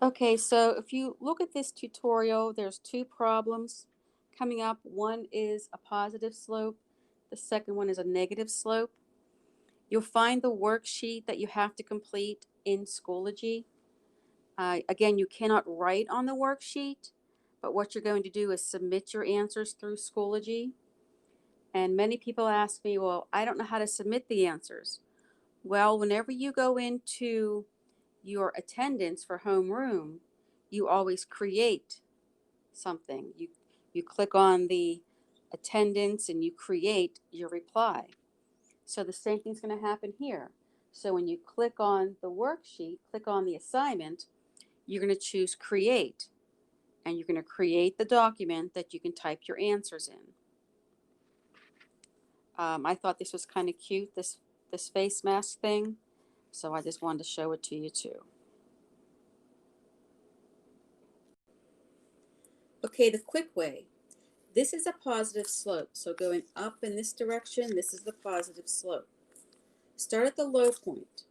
Okay, so if you look at this tutorial, there's two problems coming up. One is a positive slope. The second one is a negative slope. You'll find the worksheet that you have to complete in Schoology. Again, you cannot write on the worksheet, but what you're going to do is submit your answers through Schoology. And many people ask me, well, I don't know how to submit the answers. Well, whenever you go into your attendance for homeroom, you always create something. You click on the attendance and you create your reply. So the same thing's going to happen here. So when you click on the worksheet, click on the assignment, you're going to choose create, and you're going to create the document that you can type your answers in. I thought this was kind of cute, this face mask thing, so I just wanted to show it to you too. Okay, the quick way. This is a positive slope, so going up in this direction, this is the positive slope. Start at the low point.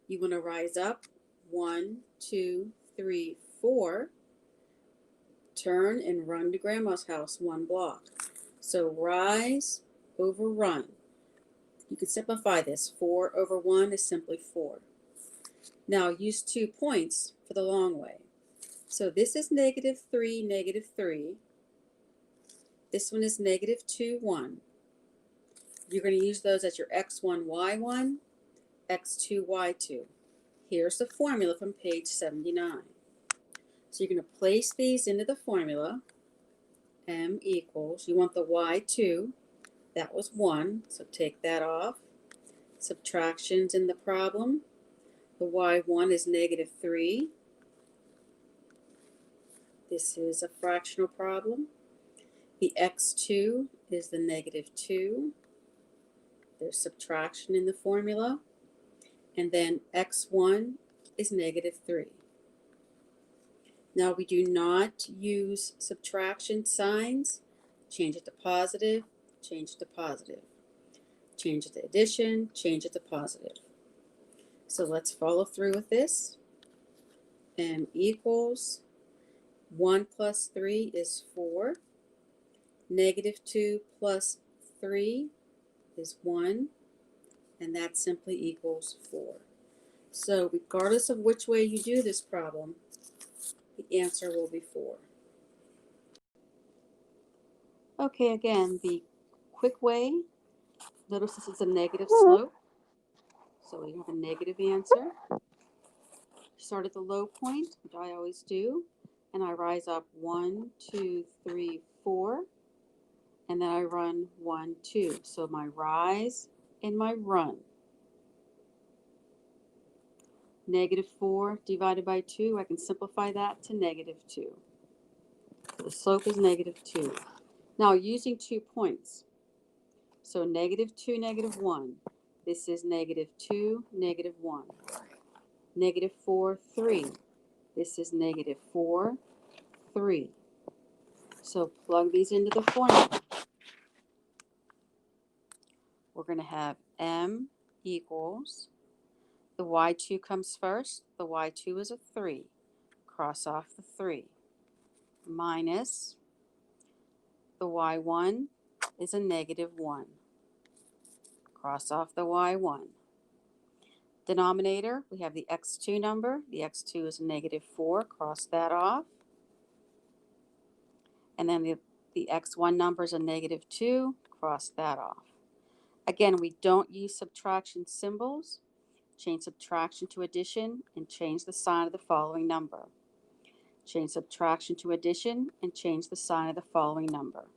You want to rise up 1, 2, 3, 4. Turn and run to Grandma's house 1 block. So rise over run. You can simplify this. 4 over 1 is simply 4. Now use 2 points for the long way. So this is -3, -3. This one is -2, 1. You're going to use those as your x1, y1, x2, y2. Here's the formula from page 79. So you're going to place these into the formula. M equals, you want the y2, that was 1, so take that off. Subtractions in the problem. The y1 is -3. This is a fractional problem. The x2 is the -2. There's subtraction in the formula. And then x1 is -3. Now we do not use subtraction signs. Change it to positive, change it to positive. Change it to addition, change it to positive. So let's follow through with this. M equals 1 plus 3 is 4. -2 plus 3 is 1. And that simply equals 4. So regardless of which way you do this problem, the answer will be 4. Okay, again, the quick way, notice this is a negative slope, so we have a negative answer. Start at the low point, which I always do, and I rise up 1, 2, 3, 4, and then I run 1, 2. So my rise and my run. -4 divided by 2, I can simplify that to -2. The slope is -2. Now using 2 points. So -2, -1. This is -2, -1. -4, 3. This is -4, 3. So plug these into the formula. We're going to have M equals, the y2 comes first. The y2 is a 3. Cross off the 3. Minus, the y1 is a -1. Cross off the y1. Denominator, we have the x2 number. The x2 is -4. Cross that off. And then the x1 number is a -2. Cross that off. Again, we don't use subtraction symbols. Change subtraction to addition and change the sign of the following number. Change subtraction to addition and change the sign of the following number.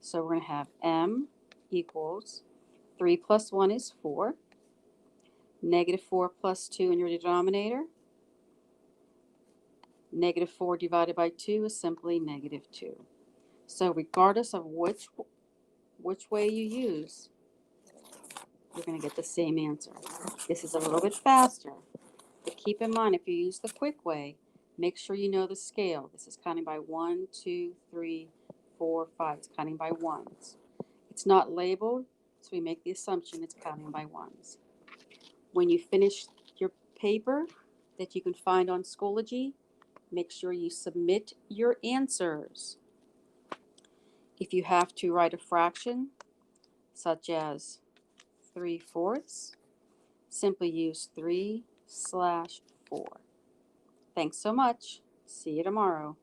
So we're going to have M equals 3 plus 1 is 4. -4 plus 2 in your denominator. -4 divided by 2 is simply -2. So regardless of which way you use, you're going to get the same answer. This is a little bit faster, but keep in mind if you use the quick way, make sure you know the scale. This is counting by 1, 2, 3, 4, 5. It's counting by ones. It's not labeled, so we make the assumption it's counting by ones. When you finish your paper, that you can find on Schoology. Make sure you submit your answers. If you have to write a fraction, such as 3/4, simply use 3/4. Thanks so much. See you tomorrow.